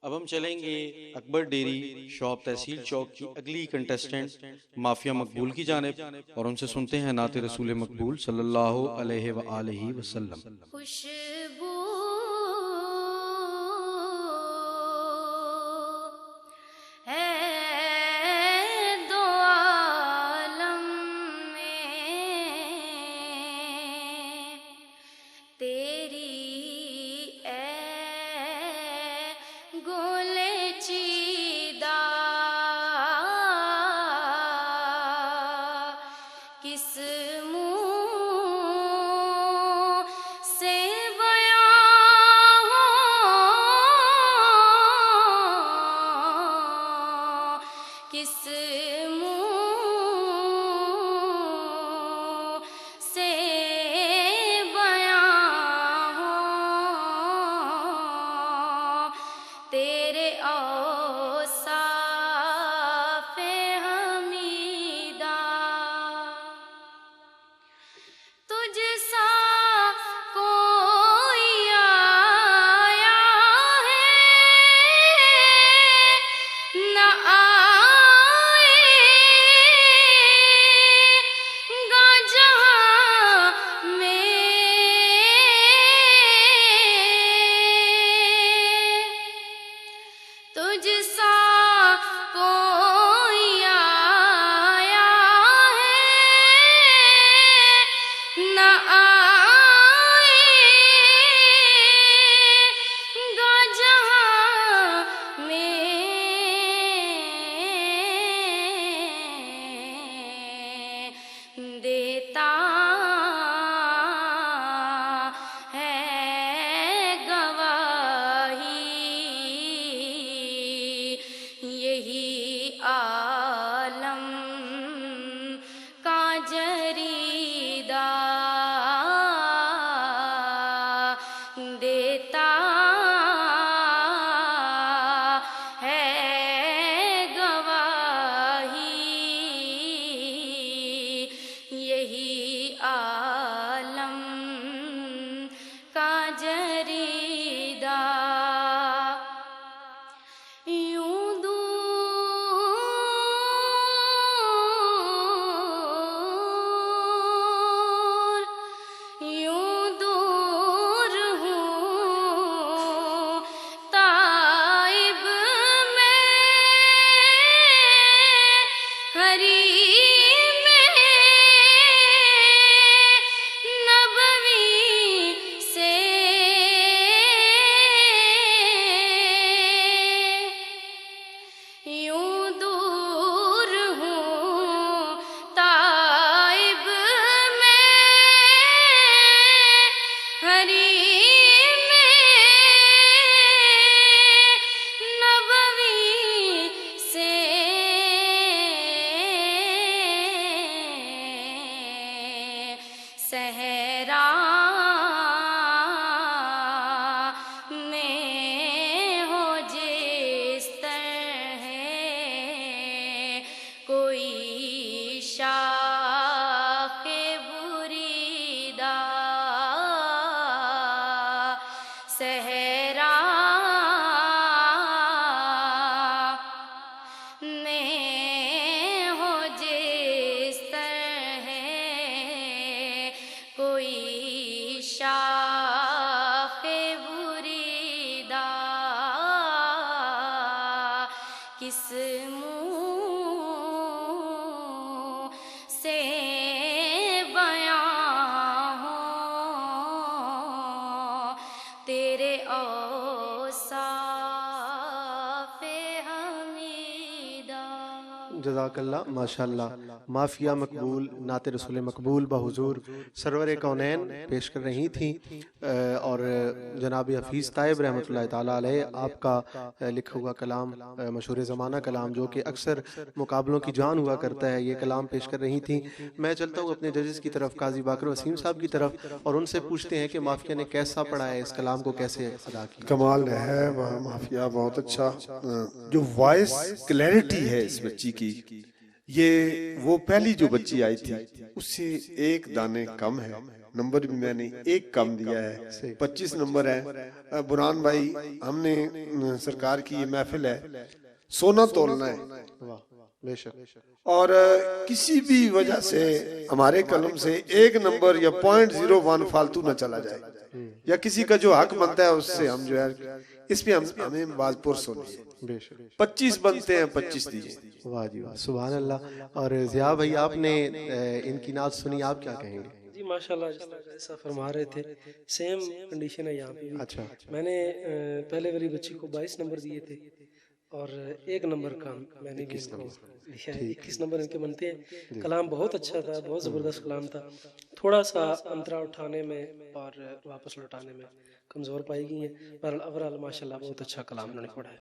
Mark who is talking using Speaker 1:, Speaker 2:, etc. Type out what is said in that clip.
Speaker 1: اب ہم چلیں گے اکبر ڈیری شاپ تحصیل چوک کی اگلی کنٹیسٹنٹ مافیا مقبول کی جانب، اور ان سے سنتے ہیں نعت رسول مقبول صلی اللہ علیہ وآلہ وسلم۔
Speaker 2: خوشبو ہے دو عالم میں تیری اے گل چیدہ، کس منہ سے بیان ہو، کس منہ سے بیان ہو تیرے اوصاف حمیدہ۔ تجھ سا کوئی آیا ہے نہ آئے گا جہاں میں، تجھ سا کوئی آیا ہے نہ آئے گا جہاں میں، دیتا ہے گواہی یہی عالم کا جریدہ، دیتا ہے گواہی یہی عالم کا جریدہ۔ یوں دور ہوں طائب میں، حریم نبوی سے، یوں دور ہوں طائب میں، حریم نبوی سے، صحرا میں ہو جس طرح کوئی شاخ بریدہ، صحرا میں ہو جس طرح کوئی شاخ بریدہ، کس منہ سے بیان ہو تیرے اوصاف حمیدہ۔
Speaker 3: جزاک اللہ، ماشاءاللہ۔ مافیا مقبول نعت رسول مقبول بحضور سرور کونین پیش کر رہی تھیں، اور جناب حفیظ طیب رحمۃ اللہ تعالیٰ علیہ آپ کا لکھا ہوا کلام، مشہور زمانہ کلام جو کہ اکثر مقابلوں کی جان ہوا کرتا ہے، یہ کلام پیش کر رہی تھیں۔ میں چلتا ہوں اپنے ججز کی طرف، قاضی باقر وسیم صاحب کی طرف، اور ان سے پوچھتے ہیں کہ مافیا نے کیسا پڑھا ہے، اس کلام کو کیسے ادا کیا۔
Speaker 4: کمال ہے مافیا، بہت اچھا۔ جو وائس کلیئرٹی ہے اس بچی کی، یہ وہ پہلی جو بچی آئی تھی اس سے ایک دانے کم ہے، نمبر بھی میں نے ایک کم دیا ہے، 25 نمبر ہے۔ برہان بھائی، ہم نے سرکار کی یہ محفل ہے، سونا تولنا ہے،
Speaker 3: واہ بے شک،
Speaker 4: اور کسی بھی وجہ سے ہمارے قلم سے ایک نمبر یا 0.01 فالتو نہ چلا جائے، یا کسی کا جو حق بنتا ہے اس سے ہم جو ہے اس پہ ہمیں باز پرس ہونی ہے۔
Speaker 3: بے شک،
Speaker 4: 25 بنتے ہیں، 25 دیجیے۔
Speaker 3: واہ جی واہ، سبحان اللہ۔ اور ضیاء بھائی آپ نے ان کی نعت سنی، آپ کیا کہیں گے؟
Speaker 5: جی ماشاءاللہ، جس طرح ایسا فرما رہے تھے سیم کنڈیشن ہے یہاں پہ بھی۔
Speaker 3: اچھا،
Speaker 5: میں نے پہلے والی بچی کو 22 نمبر دیے تھے، اور 1 نمبر کا میں نے بھی ان کو دیا ہے، 21 نمبر ان کے بنتے ہیں۔ کلام بہت اچھا تھا، بہت زبردست کلام تھا، تھوڑا سا انترا اٹھانے میں اور واپس لوٹانے میں کمزور پائی گئی ہیں، پر اوورال ماشاءاللہ بہت اچھا کلام انہوں نے پڑھا ہے۔